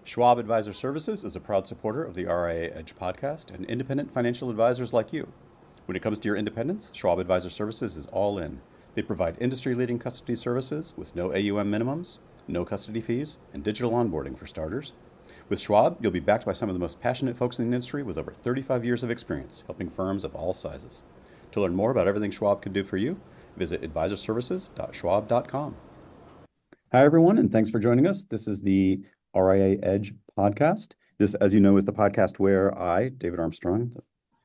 Schwab Advisor Services is a proud supporter of the RIA Edge Podcast and independent financial advisors like you. When it comes to your independence, Schwab Advisor Services is all in. They provide industry-leading custody services with no AUM minimums, no custody fees, and digital onboarding for starters. With Schwab, you'll be backed by some of the most passionate folks in the industry with over 35 years of experience helping firms of all sizes. To learn more about everything Schwab can do for you, visit advisorservices.schwab.com. Hi, everyone, and thanks for joining us. This is the RIA Edge Podcast. This, as you know, is the podcast where I, David Armstrong,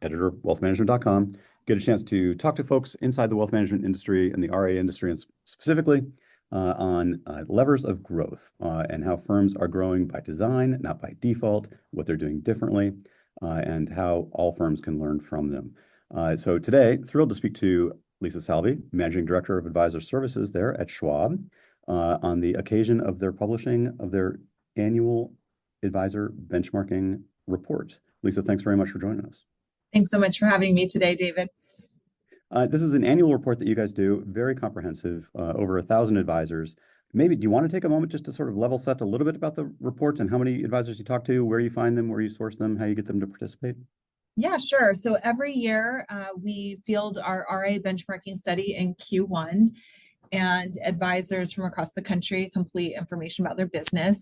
editor of wealthmanagement.com, get a chance to talk to folks inside the wealth management industry and the RIA industry, and specifically on levers of growth and how firms are growing by design, not by default, what they're doing differently, and how all firms can learn from them. So today, thrilled to speak to Lisa Salvi, Managing Director of Advisor Services there at Schwab, on the occasion of their publishing of their annual advisor benchmarking report. Lisa, thanks very much for joining us. Thanks so much for having me today, David. This is an annual report that you guys do, very comprehensive, over 1,000 advisors. Maybe, do you want to take a moment just to sort of level set a little bit about the reports and how many advisors you talk to, where you find them, where you source them, how you get them to participate? Yeah, sure. So every year we field our RIA benchmarking study in Q1, and advisors from across the country complete information about their business.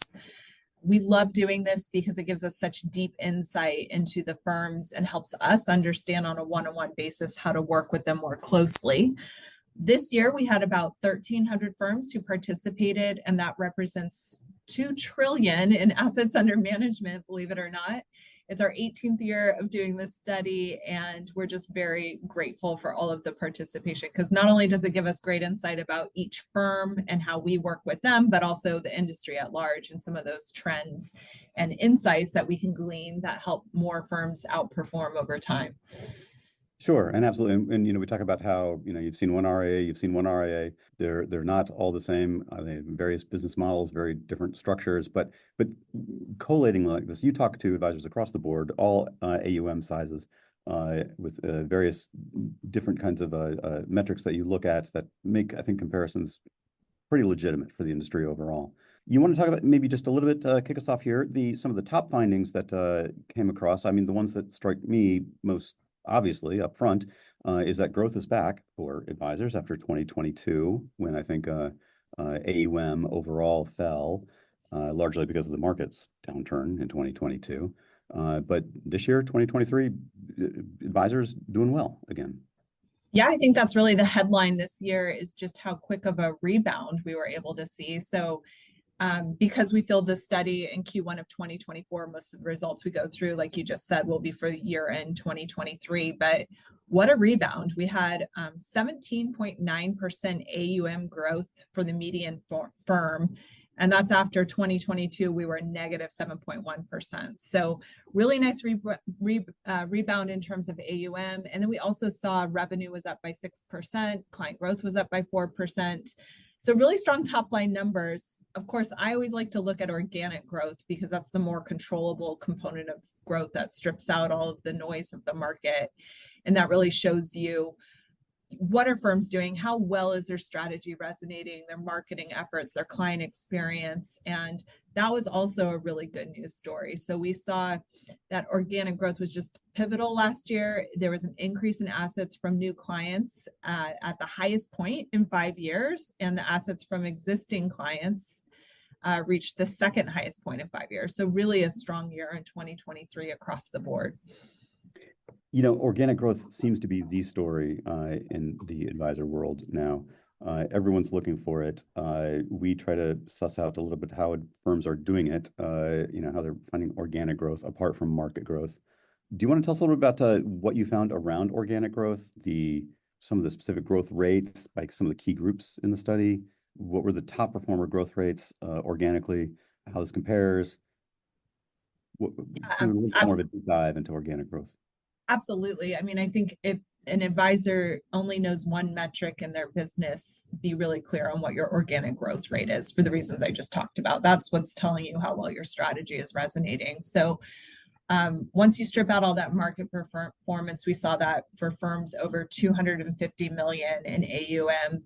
We love doing this because it gives us such deep insight into the firms and helps us understand on a one-on-one basis how to work with them more closely. This year, we had about 1,300 firms who participated, and that represents $2 trillion in assets under management, believe it or not. It's our 18th year of doing this study, and we're just very grateful for all of the participation, because not only does it give us great insight about each firm and how we work with them, but also the industry at large and some of those trends and insights that we can glean that help more firms outperform over time. Sure, and absolutely, and we talk about how you've seen one RIA, you've seen one RIA. They're not all the same. They have various business models, very different structures, but collating like this, you talk to advisors across the board, all AUM sizes, with various different kinds of metrics that you look at that make, I think, comparisons pretty legitimate for the industry overall. You want to talk about maybe just a little bit, kick us off here, some of the top findings that came across. I mean, the ones that strike me most obviously up front is that growth is back for advisors after 2022, when I think AUM overall fell largely because of the market's downturn in 2022. But this year, 2023, advisors doing well again. Yeah, I think that's really the headline this year, is just how quick of a rebound we were able to see. So because we filled this study in Q1 of 2024, most of the results we go through, like you just said, will be for year end 2023. But what a rebound. We had 17.9% AUM growth for the median firm. And that's after 2022, we were negative 7.1%. So really nice rebound in terms of AUM. And then we also saw revenue was up by 6%, client growth was up by 4%. So really strong top line numbers. Of course, I always like to look at organic growth because that's the more controllable component of growth that strips out all of the noise of the market. And that really shows you what are firms doing, how well is their strategy resonating, their marketing efforts, their client experience. And that was also a really good news story. So we saw that organic growth was just pivotal last year. There was an increase in assets from new clients at the highest point in 5 years, and the assets from existing clients reached the second highest point in 5 years. So really a strong year in 2023 across the board. Organic growth seems to be the story in the advisor world now. Everyone's looking for it. We try to suss out a little bit how firms are doing it, how they're finding organic growth apart from market growth. Do you want to tell us a little bit about what you found around organic growth, some of the specific growth rates, like some of the key groups in the study? What were the top performer growth rates organically, how this compares? More of a deep dive into organic growth. Absolutely. I mean, I think if an advisor only knows one metric in their business, be really clear on what your organic growth rate is for the reasons I just talked about. That's what's telling you how well your strategy is resonating. So once you strip out all that market performance, we saw that for firms over 250 million in AUM,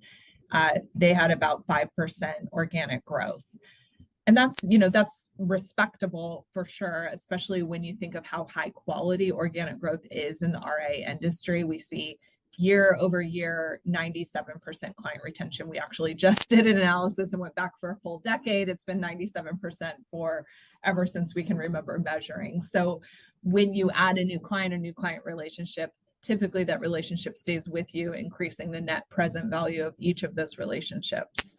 they had about 5% organic growth. And that's respectable for sure, especially when you think of how high quality organic growth is in the RIA industry. We see year over year, 97% client retention. We actually just did an analysis and went back for a full decade. It's been 97% for ever since we can remember measuring. So when you add a new client relationship, typically that relationship stays with you, increasing the net present value of each of those relationships.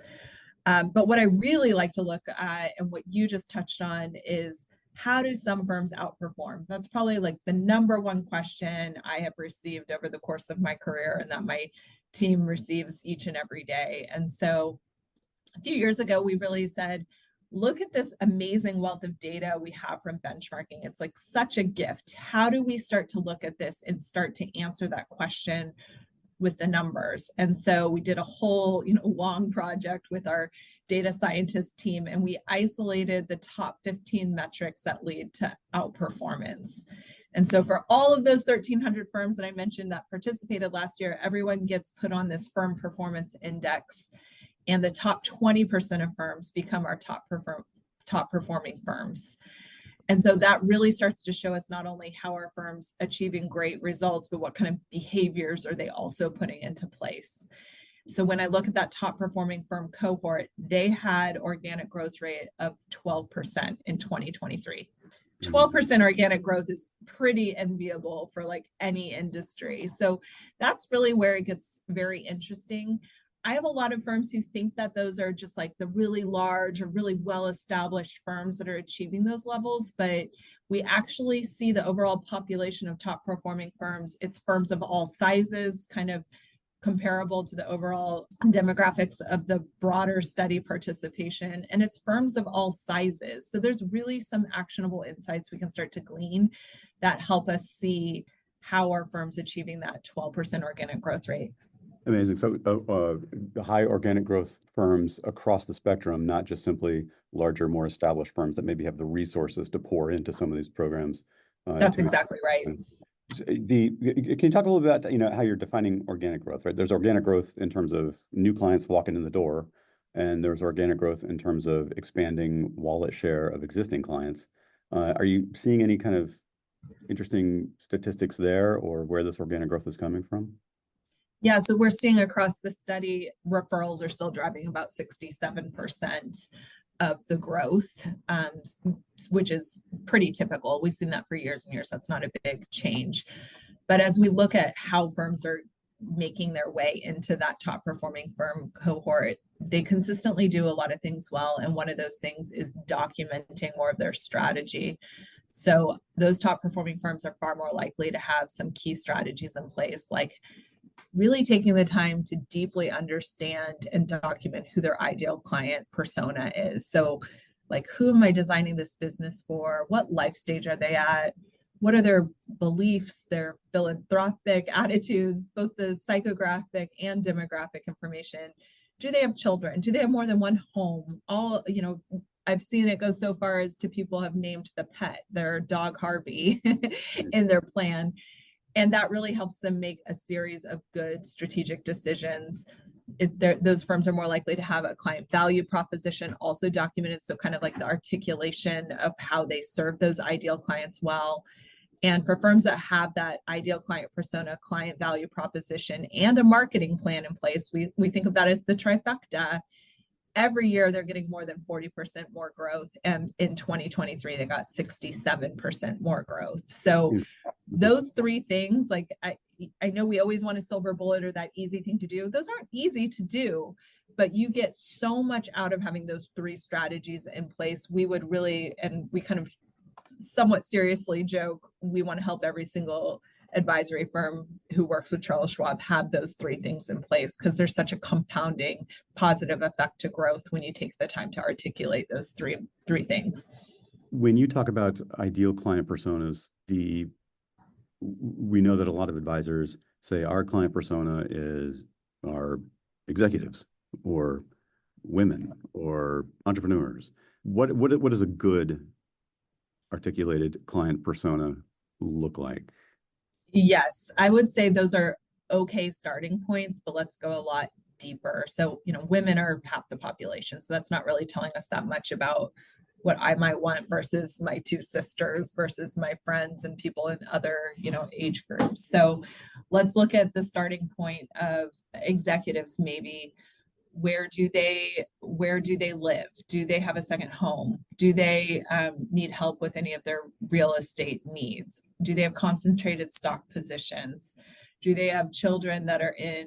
But what I really like to look at, and what you just touched on, is how do some firms outperform? That's probably like the number one question I have received over the course of my career, and that my team receives each and every day. And so a few years ago, we really said, look at this amazing wealth of data we have from benchmarking. It's like such a gift. How do we start to look at this and start to answer that question with the numbers? And so we did a whole, long project with our data scientist team, and we isolated the top 15 metrics that lead to outperformance. And so for all of those 1,300 firms that I mentioned that participated last year, everyone gets put on this firm performance index, and the top 20% of firms become our top performing firms. And so that really starts to show us not only how are firms achieving great results, but what kind of behaviors are they also putting into place. So when I look at that top performing firm cohort, they had organic growth rate of 12% in 2023. 12% organic growth is pretty enviable for like any industry. So that's really where it gets very interesting. I have a lot of firms who think that those are just like the really large or really well-established firms that are achieving those levels, but we actually see the overall population of top performing firms. It's firms of all sizes, kind of comparable to the overall demographics of the broader study participation, and it's firms of all sizes. So there's really some actionable insights we can start to glean that help us see how are firms achieving that 12% organic growth rate. Amazing. So high organic growth firms across the spectrum, not just simply larger, more established firms that maybe have the resources to pour into some of these programs. That's exactly right. Can you talk a little bit about how you're defining organic growth, right? There's organic growth in terms of new clients walking in the door, and there's organic growth in terms of expanding wallet share of existing clients. Are you seeing any kind of interesting statistics there, or where this organic growth is coming from? Yeah, so we're seeing across the study, referrals are still driving about 67% of the growth, which is pretty typical. We've seen that for years and years. That's not a big change. But as we look at how firms are making their way into that top performing firm cohort, they consistently do a lot of things well. And one of those things is documenting more of their strategy. So those top performing firms are far more likely to have some key strategies in place, like really taking the time to deeply understand and document who their ideal client persona is. So like, who am I designing this business for? What life stage are they at? What are their beliefs, their philanthropic attitudes, both the psychographic and demographic information? Do they have children? Do they have more than one home? I've seen it go so far as to people have named the pet, their dog Harvey, in their plan. And that really helps them make a series of good strategic decisions. Those firms are more likely to have a client value proposition also documented. So kind of like the articulation of how they serve those ideal clients well. And for firms that have that ideal client persona, client value proposition, and a marketing plan in place, we think of that as the trifecta. Every year they're getting more than 40% more growth. And in 2023, they got 67% more growth. So those three things, like I know we always want a silver bullet or that easy thing to do. Those aren't easy to do, but you get so much out of having those three strategies in place. We would really, and we kind of somewhat seriously joke, we want to help every single advisory firm who works with Charles Schwab have those three things in place, because there's such a compounding positive effect to growth when you take the time to articulate those three things. When you talk about ideal client personas, we know that a lot of advisors say our client persona are executives or women or entrepreneurs. What does a good articulated client persona look like? Yes, I would say those are okay starting points, but let's go a lot deeper. So, women are half the population. So that's not really telling us that much about what I might want versus my two sisters versus my friends and people in other, age groups. So let's look at the starting point of executives. Maybe where do they live? Do they have a second home? Do they need help with any of their real estate needs? Do they have concentrated stock positions? Do they have children that are in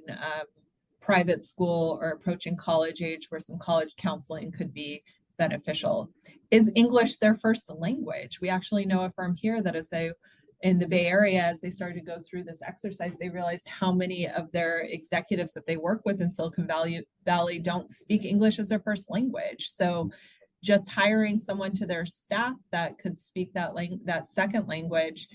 private school or approaching college age where some college counseling could be beneficial? Is English their first language? We actually know a firm here that in the Bay Area, as they started to go through this exercise, they realized how many of their executives that they work with in Silicon Valley don't speak English as their first language. So just hiring someone to their staff that could speak that second language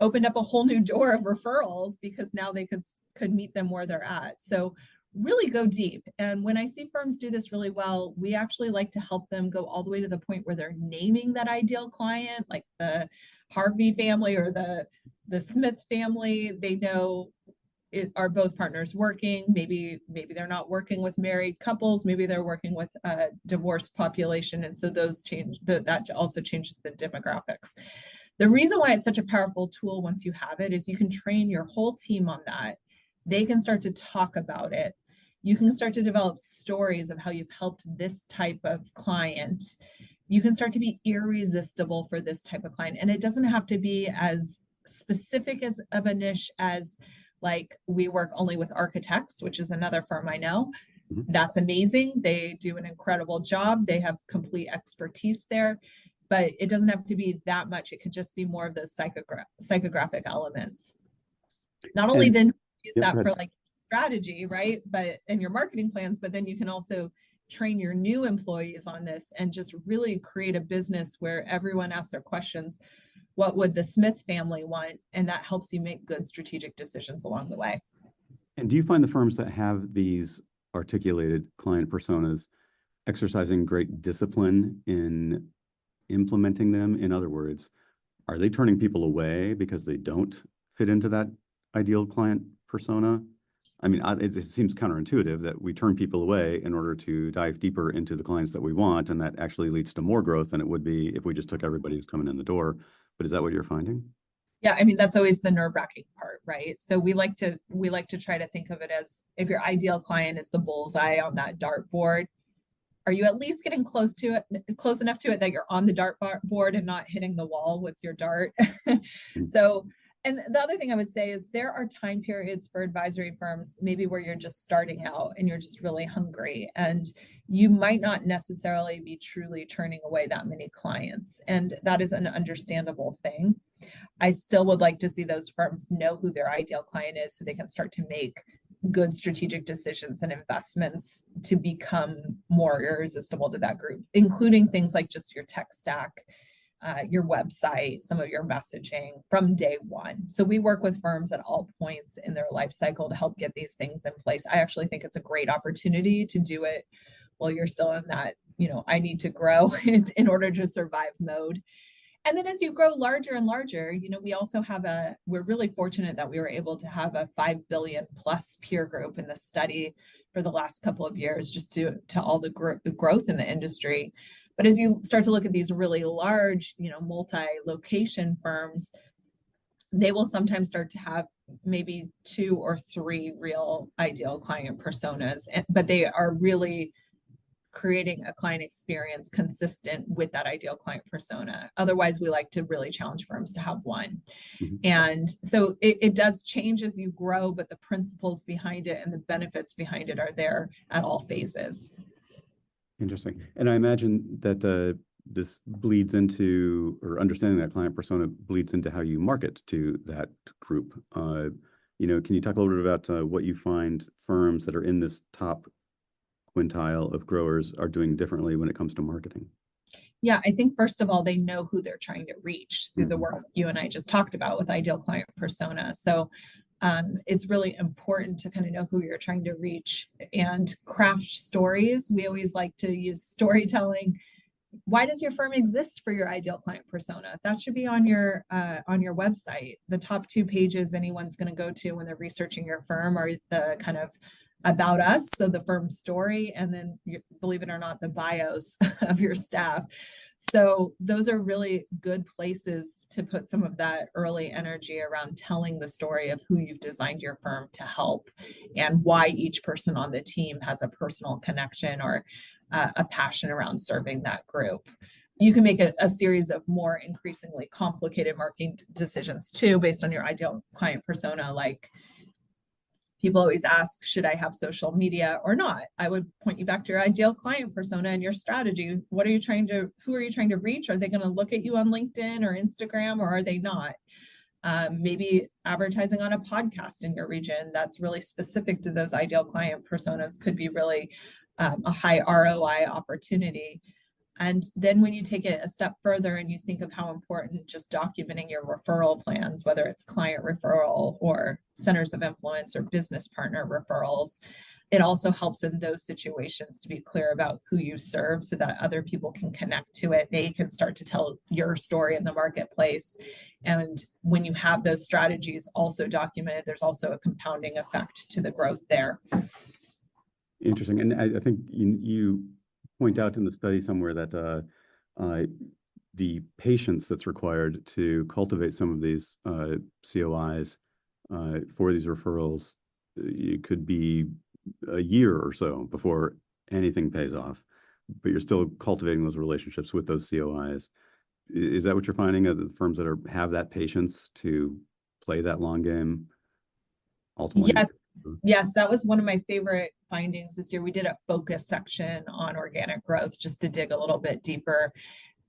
opened up a whole new door of referrals, because now they could meet them where they're at. So really go deep. And when I see firms do this really well, we actually like to help them go all the way to the point where they're naming that ideal client, like the Harvey family or the Smith family. They know are both partners working. Maybe they're not working with married couples. Maybe they're working with a divorced population. And so those change, that also changes the demographics. The reason why it's such a powerful tool once you have it is you can train your whole team on that. They can start to talk about it. You can start to develop stories of how you've helped this type of client. You can start to be irresistible for this type of client. And it doesn't have to be as specific as of a niche as, like, we work only with architects, which is another firm I know. That's amazing. They do an incredible job. They have complete expertise there, but it doesn't have to be that much. It could just be more of those psychographic elements. Not only then use that for like strategy, right? But in your marketing plans, but then you can also train your new employees on this and just really create a business where everyone asks their questions. What would the Smith family want? And that helps you make good strategic decisions along the way. And do you find the firms that have these articulated client personas exercising great discipline in implementing them? In other words, are they turning people away because they don't fit into that ideal client persona? I mean, it seems counterintuitive that we turn people away in order to dive deeper into the clients that we want, and that actually leads to more growth than it would be if we just took everybody who's coming in the door. But is that what you're finding? Yeah, I mean, that's always the nerve-wracking part, right? So we like to try to think of it as, if your ideal client is the bullseye on that dartboard, are you at least getting close enough to it that you're on the dartboard and not hitting the wall with your dart? So, and the other thing I would say is there are time periods for advisory firms, maybe where you're just starting out and you're just really hungry, and you might not necessarily be truly turning away that many clients. And that is an understandable thing. I still would like to see those firms know who their ideal client is so they can start to make good strategic decisions and investments to become more irresistible to that group, including things like just your tech stack, your website, some of your messaging from day one. So we work with firms at all points in their life cycle to help get these things in place. I actually think it's a great opportunity to do it while you're still in that, I need to grow in order to survive mode. And then as you grow larger and larger, we also have we're really fortunate that we were able to have a 5 billion plus peer group in the study for the last couple of years, just to all the growth in the industry. But as you start to look at these really large, multi-location firms, they will sometimes start to have maybe 2 or 3 real ideal client personas, but they are really creating a client experience consistent with that ideal client persona. Otherwise, we like to really challenge firms to have one. And so it does change as you grow, but the principles behind it and the benefits behind it are there at all phases. Interesting. And I imagine that this bleeds into, or understanding that client persona bleeds into how you market to that group. Can you talk a little bit about what you find firms that are in this top quintile of growers are doing differently when it comes to marketing? Yeah, I think first of all, they know who they're trying to reach through the work you and I just talked about with ideal client persona. So it's really important to kind of know who you're trying to reach and craft stories. We always like to use storytelling. Why does your firm exist for your ideal client persona? That should be on your website. The top 2 pages anyone's going to go to when they're researching your firm are the kind of about us, so the firm story, and then, believe it or not, the bios of your staff. So those are really good places to put some of that early energy around telling the story of who you've designed your firm to help and why each person on the team has a personal connection or a passion around serving that group. You can make a series of more increasingly complicated marketing decisions too, based on your ideal client persona. Like, people always ask, should I have social media or not? I would point you back to your ideal client persona and your strategy. Who are you trying to reach? Are they going to look at you on LinkedIn or Instagram, or are they not? Maybe advertising on a podcast in your region that's really specific to those ideal client personas could be really a high ROI opportunity. And then when you take it a step further and you think of how important just documenting your referral plans, whether it's client referral or centers of influence or business partner referrals, it also helps in those situations to be clear about who you serve so that other people can connect to it. They can start to tell your story in the marketplace. And when you have those strategies also documented, there's also a compounding effect to the growth there. Interesting. And I think you point out in the study somewhere that the patience that's required to cultivate some of these COIs for these referrals, it could be a year or so before anything pays off, but you're still cultivating those relationships with those COIs. Is that what you're finding of the firms that have that patience to play that long game ultimately? Yes, that was one of my favorite findings this year. We did a focus section on organic growth just to dig a little bit deeper.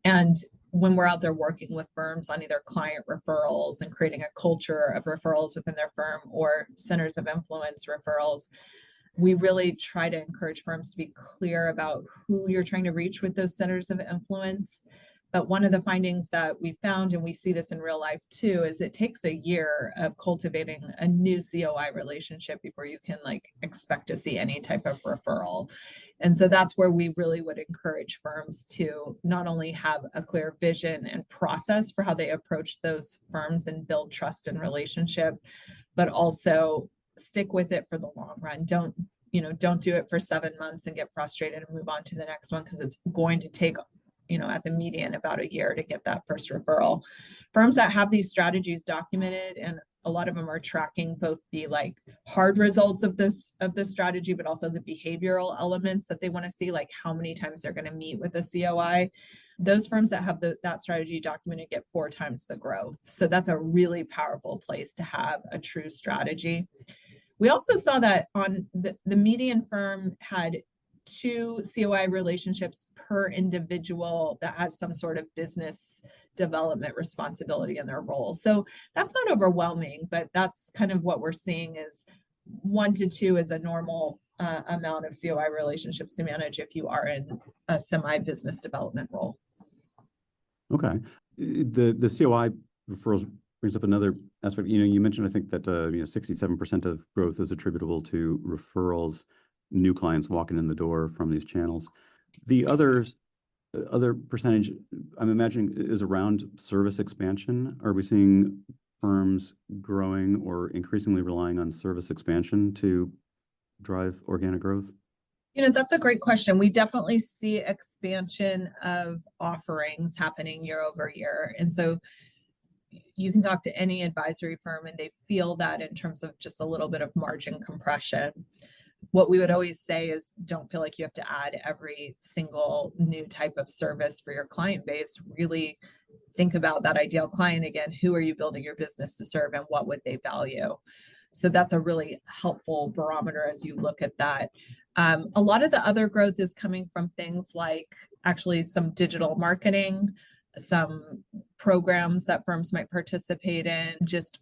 And when we're out there working with firms on either client referrals and creating a culture of referrals within their firm or centers of influence referrals, we really try to encourage firms to be clear about who you're trying to reach with those centers of influence. But one of the findings that we found, and we see this in real life too, is it takes a year of cultivating a new COI relationship before you can expect to see any type of referral. And so that's where we really would encourage firms to not only have a clear vision and process for how they approach those firms and build trust and relationship, but also stick with it for the long run. Don't do it for 7 months and get frustrated and move on to the next one, because it's going to take at the median about a year to get that first referral. Firms that have these strategies documented, and a lot of them are tracking both the hard results of this strategy, but also the behavioral elements that they want to see, like how many times they're going to meet with a COI. Those firms that have that strategy documented get 4 times the growth. So that's a really powerful place to have a true strategy. We also saw that on the median firm had 2 COI relationships per individual that has some sort of business development responsibility in their role. So that's not overwhelming, but that's kind of what we're seeing is 1 to 2 is a normal amount of COI relationships to manage if you are in a semi-business development role. Okay. The COI referrals brings up another aspect. You mentioned, I think that 67% of growth is attributable to referrals, new clients walking in the door from these channels. The other percentage, I'm imagining, is around service expansion. Are we seeing firms growing or increasingly relying on service expansion to drive organic growth? That's a great question. We definitely see expansion of offerings happening year over year. And so you can talk to any advisory firm and they feel that in terms of just a little bit of margin compression. What we would always say is don't feel like you have to add every single new type of service for your client base. Really think about that ideal client again. Who are you building your business to serve and what would they value? So that's a really helpful barometer as you look at that. A lot of the other growth is coming from things like actually some digital marketing, some programs that firms might participate in, just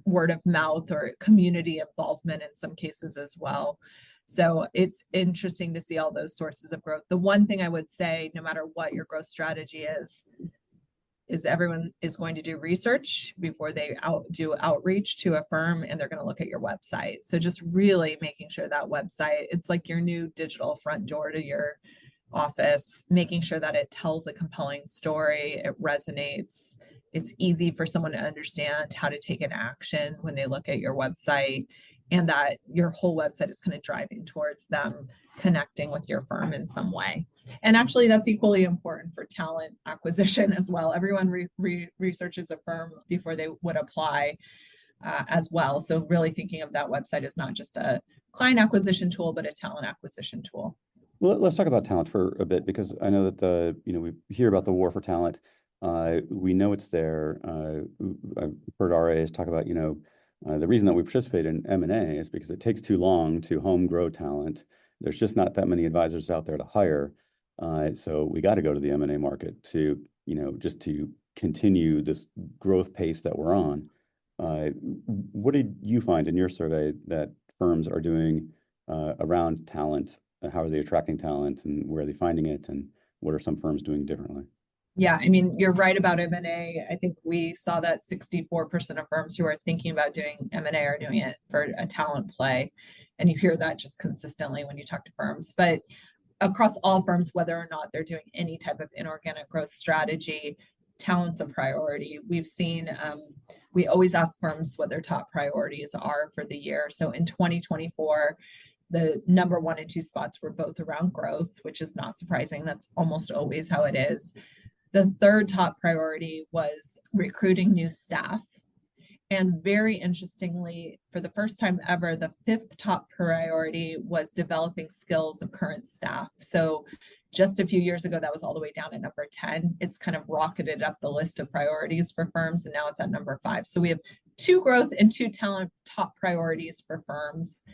word of mouth or community involvement in some cases as well. So it's interesting to see all those sources of growth. The one thing I would say, no matter what your growth strategy is everyone is going to do research before they do outreach to a firm, and they're going to look at your website. So just really making sure that website, it's like your new digital front door to your office, making sure that it tells a compelling story, it resonates, it's easy for someone to understand how to take an action when they look at your website, and that your whole website is kind of driving towards them connecting with your firm in some way. And actually, that's equally important for talent acquisition as well. Everyone researches a firm before they would apply as well. So really thinking of that website as not just a client acquisition tool, but a talent acquisition tool. Well, let's talk about talent for a bit, because I know that we hear about the war for talent. We know it's there. I've heard RIAs talk about, the reason that we participate in M&A is because it takes too long to home grow talent. There's just not that many advisors out there to hire. So we got to go to the M&A market to, just to continue this growth pace that we're on. What did you find in your survey that firms are doing around talent? How are they attracting talent, and where are they finding it, and what are some firms doing differently? Yeah, I mean, you're right about M&A. I think we saw that 64% of firms who are thinking about doing M&A are doing it for a talent play. And you hear that just consistently when you talk to firms. But across all firms, whether or not they're doing any type of inorganic growth strategy, talent's a priority. We've seen, we always ask firms what their top priorities are for the year. So in 2024, the number 1 and 2 spots were both around growth, which is not surprising. That's almost always how it is. The third top priority was recruiting new staff. And very interestingly, for the first time ever, the 5th top priority was developing skills of current staff. So just a few years ago, that was all the way down at number 10. It's kind of rocketed up the list of priorities for firms, and now it's at number 5. So we have 2 growth and 2 talent top priorities for firms.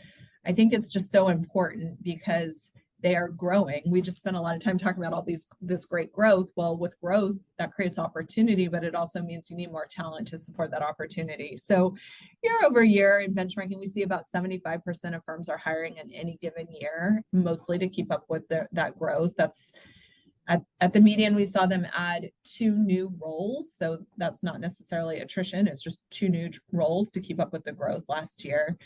I think it's just so important because they are growing. We just spent a lot of time talking about this great growth. Well, with growth, that creates opportunity, but it also means you need more talent to support that opportunity. So year over year in benchmarking, we see about 75% of firms are hiring in any given year, mostly to keep up with that growth. That's at the median, we saw them add 2 new roles. So that's not necessarily attrition. It's just 2 new roles to keep up with the growth last year.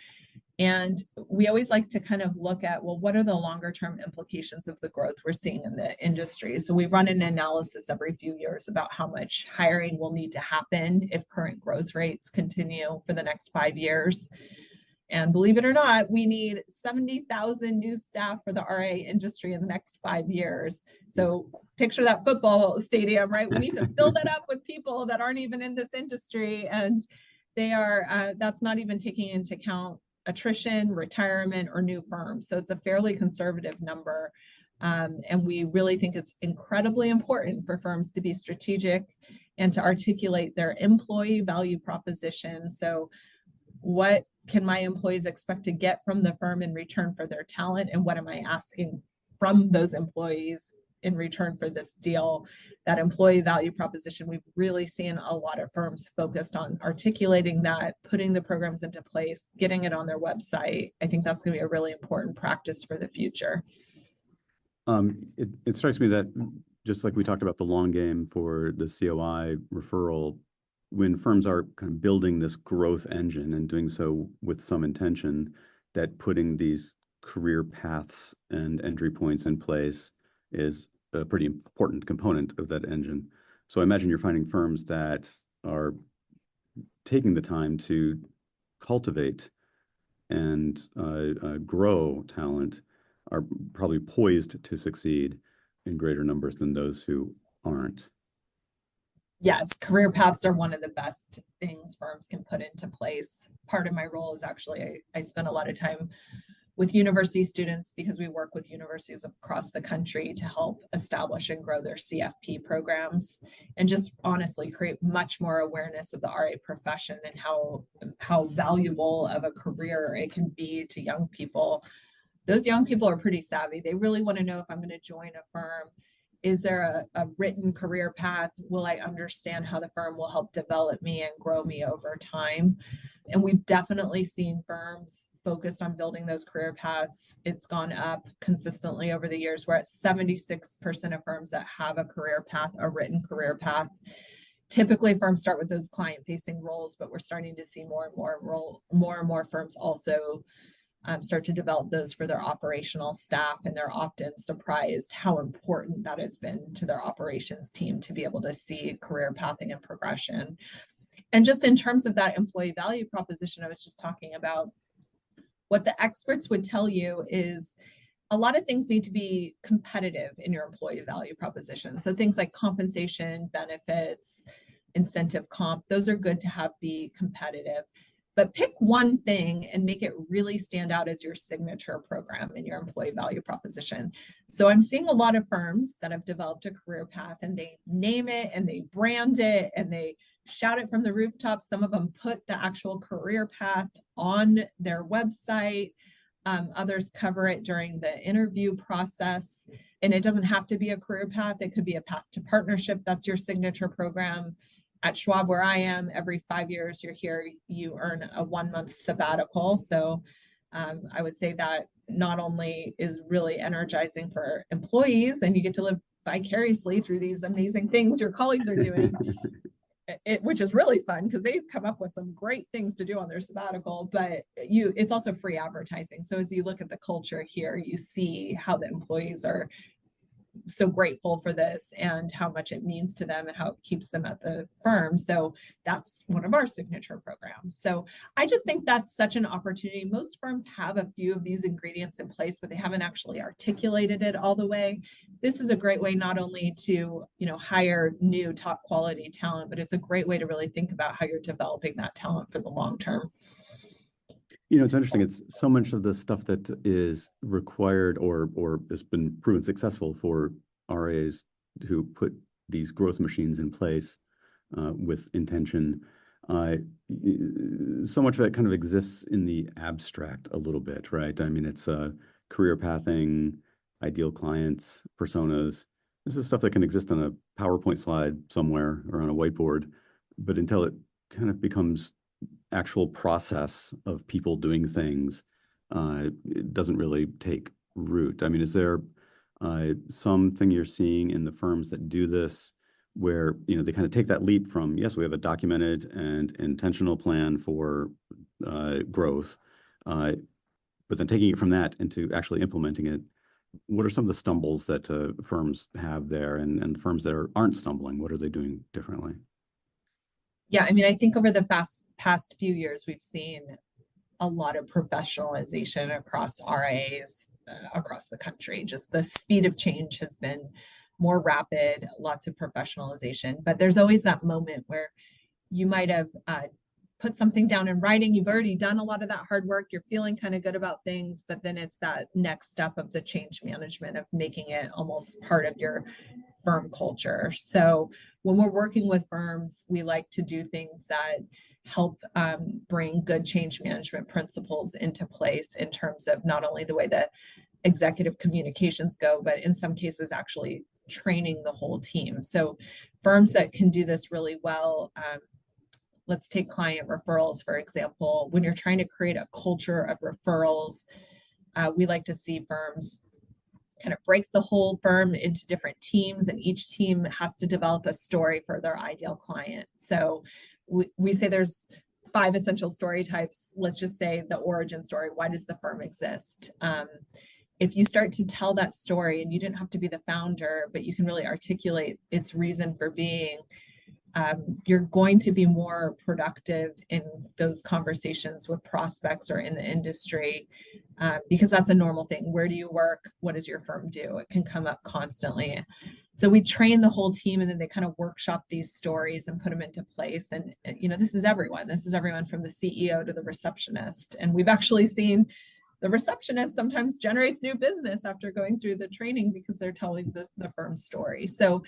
And we always like to kind of look at, well, what are the longer term implications of the growth we're seeing in the industry? So we run an analysis every few years about how much hiring will need to happen if current growth rates continue for the next 5 years. And believe it or not, we need 70,000 new staff for the RIA industry in the next 5 years. So picture that football stadium, right? We need to fill that up with people that aren't even in this industry. And they are, that's not even taking into account attrition, retirement, or new firms. So it's a fairly conservative number. And we really think it's incredibly important for firms to be strategic and to articulate their employee value proposition. So what can my employees expect to get from the firm in return for their talent? And what am I asking from those employees in return for this deal? That employee value proposition, we've really seen a lot of firms focused on articulating that, putting the programs into place, getting it on their website. I think that's going to be a really important practice for the future. It strikes me that, just like we talked about the long game for the COI referral, when firms are kind of building this growth engine and doing so with some intention, that putting these career paths and entry points in place is a pretty important component of that engine. So I imagine you're finding firms that are taking the time to cultivate and grow talent are probably poised to succeed in greater numbers than those who aren't. Yes, career paths are one of the best things firms can put into place. Part of my role is actually, I spend a lot of time with university students because we work with universities across the country to help establish and grow their CFP programs and just honestly create much more awareness of the RA profession and how valuable of a career it can be to young people. Those young people are pretty savvy. They really want to know, if I'm going to join a firm, is there a written career path? Will I understand how the firm will help develop me and grow me over time? And we've definitely seen firms focused on building those career paths. It's gone up consistently over the years. We're at 76% of firms that have a career path, a written career path. Typically, firms start with those client-facing roles, but we're starting to see more and more firms also start to develop those for their operational staff, and they're often surprised how important that has been to their operations team to be able to see career pathing and progression. And just in terms of that employee value proposition I was just talking about, What the experts would tell you is a lot of things need to be competitive in your employee value proposition. So things like compensation, benefits, incentive comp, those are good to have be competitive. But pick one thing and make it really stand out as your signature program in your employee value proposition. So I'm seeing a lot of firms that have developed a career path and they name it and they brand it and they shout it from the rooftops. Some of them put the actual career path on their website. Others cover it during the interview process. And it doesn't have to be a career path. It could be a path to partnership. That's your signature program. At Schwab, where I am, every 5 years you're here, you earn a 1-month sabbatical. So I would say that not only is really energizing for employees and you get to live vicariously through these amazing things your colleagues are doing, which is really fun because they've come up with some great things to do on their sabbatical, but it's also free advertising. So as you look at the culture here, you see how the employees are so grateful for this and how much it means to them and how it keeps them at the firm. So that's one of our signature programs. So I just think that's such an opportunity. Most firms have a few of these ingredients in place, but they haven't actually articulated it all the way. This is a great way not only to, hire new top quality talent, but it's a great way to really think about how you're developing that talent for the long term. It's interesting. It's so much of the stuff that is required or has been proven successful for RIAs who put these growth machines in place with intention. So much of it kind of exists in the abstract a little bit, right? I mean, it's career pathing, ideal clients, personas. This is stuff that can exist on a PowerPoint slide somewhere or on a whiteboard, but until it kind of becomes actual process of people doing things, it doesn't really take root. I mean, is there something you're seeing in the firms that do this where, they kind of take that leap from, yes, we have a documented and intentional plan for growth, but then taking it from that into actually implementing it? What are some of the stumbles that firms have there, and firms that aren't stumbling, what are they doing differently? Yeah, I mean, I think over the past few years, we've seen a lot of professionalization across RIAs across the country. Just the speed of change has been more rapid, lots of professionalization. But there's always that moment where you might have put something down in writing. You've already done a lot of that hard work. You're feeling kind of good about things, but then it's that next step of the change management of making it almost part of your firm culture. So when we're working with firms, we like to do things that help bring good change management principles into place in terms of not only the way that executive communications go, but in some cases actually training the whole team. So firms that can do this really well, let's take client referrals, for example. When you're trying to create a culture of referrals, we like to see firms kind of break the whole firm into different teams, and each team has to develop a story for their ideal client. So we say there's 5 essential story types. Let's just say the origin story. Why does the firm exist? If you start to tell that story, and you didn't have to be the founder, but you can really articulate its reason for being, you're going to be more productive in those conversations with prospects or in the industry, because that's a normal thing. Where do you work? What does your firm do? It can come up constantly. So we train the whole team, and then they kind of workshop these stories and put them into place. And, this is everyone. This is everyone from the CEO to the receptionist. And we've actually seen the receptionist sometimes generates new business after going through the training because they're telling the firm's story. So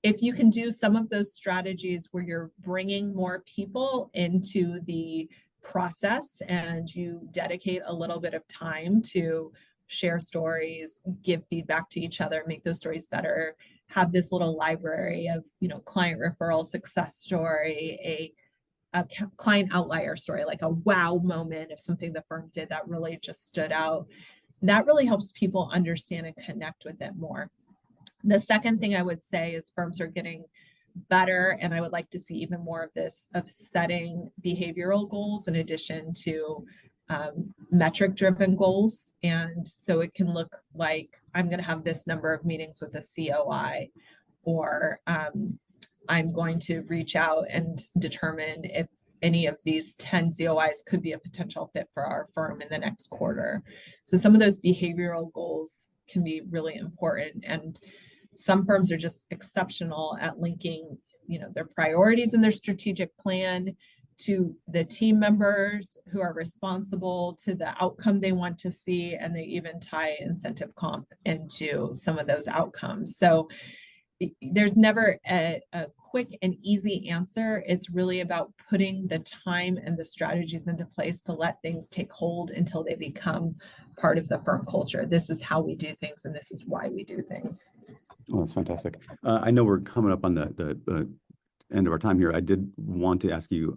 if you can do some of those strategies where you're bringing more people into the process and you dedicate a little bit of time to share stories, give feedback to each other, make those stories better, have this little library of, client referral success story, a client outlier story, like a wow moment of something the firm did that really just stood out. That really helps people understand and connect with it more. The second thing I would say is firms are getting better, and I would like to see even more of this, of setting behavioral goals in addition to metric-driven goals. And so it can look like, I'm going to have this number of meetings with a COI, or I'm going to reach out and determine if any of these 10 COIs could be a potential fit for our firm in the next quarter. So some of those behavioral goals can be really important. And some firms are just exceptional at linking, their priorities and their strategic plan to the team members who are responsible to the outcome they want to see. And they even tie incentive comp into some of those outcomes. So there's never a quick and easy answer. It's really about putting the time and the strategies into place to let things take hold until they become part of the firm culture. This is how we do things, and this is why we do things. Oh, that's fantastic. I know we're coming up on the end of our time here. I did want to ask you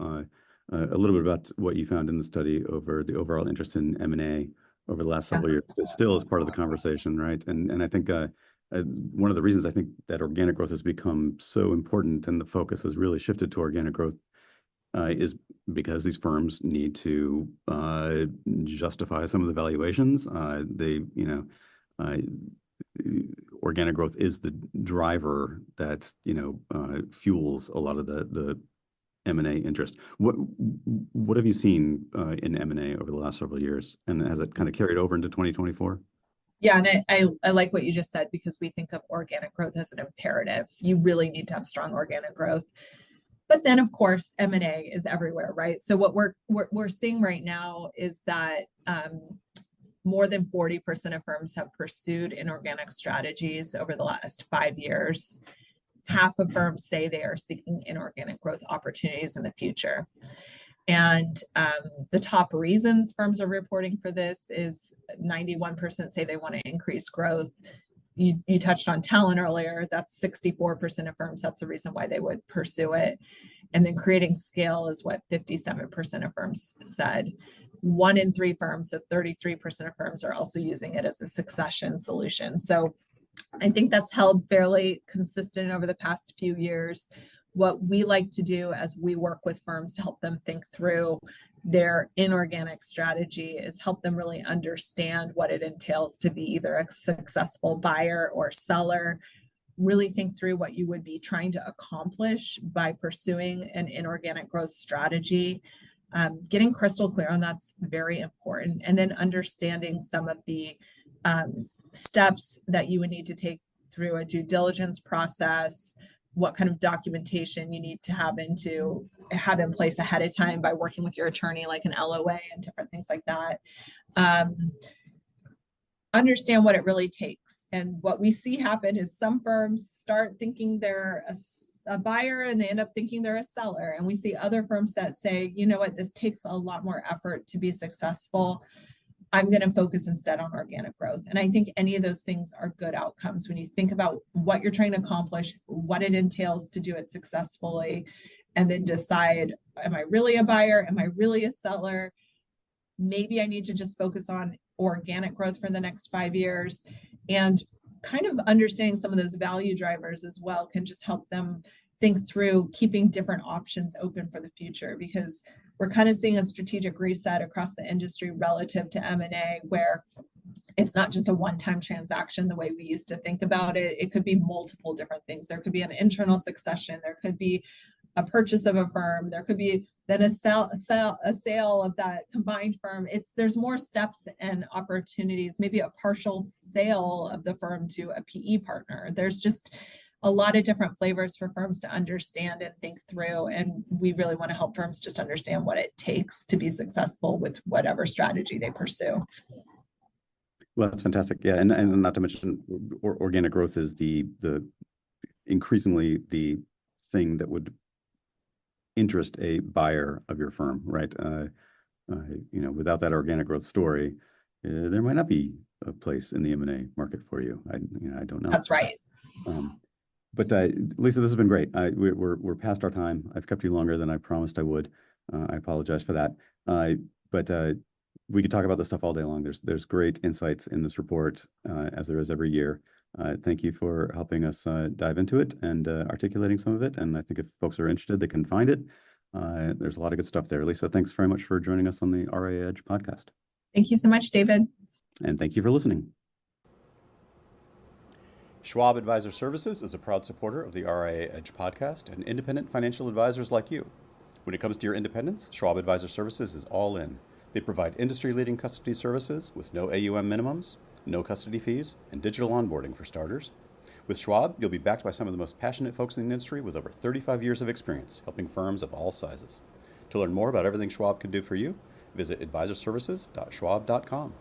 a little bit about what you found in the study over the overall interest in M&A over the last several years. It still is part of the conversation, right? And I think one of the reasons I think that organic growth has become so important and the focus has really shifted to organic growth is because these firms need to justify some of the valuations. Organic growth is the driver that fuels a lot of the M&A interest. What have you seen in M&A over the last several years, and has it kind of carried over into 2024? Yeah, and I like what you just said, because we think of organic growth as an imperative. You really need to have strong organic growth. But then, of course, M&A is everywhere, right? So what we're seeing right now is that more than 40% of firms have pursued inorganic strategies over the last 5 years. Half of firms say they are seeking inorganic growth opportunities in the future. And the top reasons firms are reporting for this is 91% say they want to increase growth. You touched on talent earlier. That's 64% of firms. That's the reason why they would pursue it. And then creating scale is what 57% of firms said. 1 in 3 firms, so 33% of firms, are also using it as a succession solution. So I think that's held fairly consistent over the past few years. What we like to do as we work with firms to help them think through their inorganic strategy is help them really understand what it entails to be either a successful buyer or seller. Really think through what you would be trying to accomplish by pursuing an inorganic growth strategy. Getting crystal clear on that's very important. And then understanding some of the steps that you would need to take through a due diligence process, what kind of documentation you need to have in place ahead of time by working with your attorney, like an LOA and different things like that. Understand what it really takes. And what we see happen is some firms start thinking they're a buyer and they end up thinking they're a seller. And we see other firms that say, you know what, this takes a lot more effort to be successful. I'm going to focus instead on organic growth. And I think any of those things are good outcomes when you think about what you're trying to accomplish, what it entails to do it successfully, and then decide, am I really a buyer? Am I really a seller? Maybe I need to just focus on organic growth for the next 5 years. And kind of understanding some of those value drivers as well can just help them think through keeping different options open for the future, because we're kind of seeing a strategic reset across the industry relative to M&A, where it's not just a one-time transaction the way we used to think about it. It could be multiple different things. There could be an internal succession. There could be a purchase of a firm. There could be then a sale of that combined firm. There's more steps and opportunities, maybe a partial sale of the firm to a PE partner. There's just a lot of different flavors for firms to understand and think through. And we really want to help firms just understand what it takes to be successful with whatever strategy they pursue. Well, that's fantastic. Yeah. And not to mention organic growth is the increasingly the thing that would interest a buyer of your firm, right? Without that organic growth story, there might not be a place in the M&A market for you. I don't know. That's right. But Lisa, this has been great. We're past our time. I've kept you longer than I promised I would. I apologize for that. But we could talk about this stuff all day long. There's great insights in this report, as there is every year. Thank you for helping us dive into it and articulating some of it. And I think if folks are interested, they can find it. There's a lot of good stuff there. Lisa, thanks very much for joining us on the RIA Edge podcast. Thank you so much, David. And thank you for listening. Schwab Advisor Services is a proud supporter of the RIA Edge podcast and independent financial advisors like you. When it comes to your independence, Schwab Advisor Services is all in. They provide industry-leading custody services with no AUM minimums, no custody fees, and digital onboarding for starters. With Schwab, you'll be backed by some of the most passionate folks in the industry with over 35 years of experience helping firms of all sizes. To learn more about everything Schwab can do for you, visit advisorservices.schwab.com.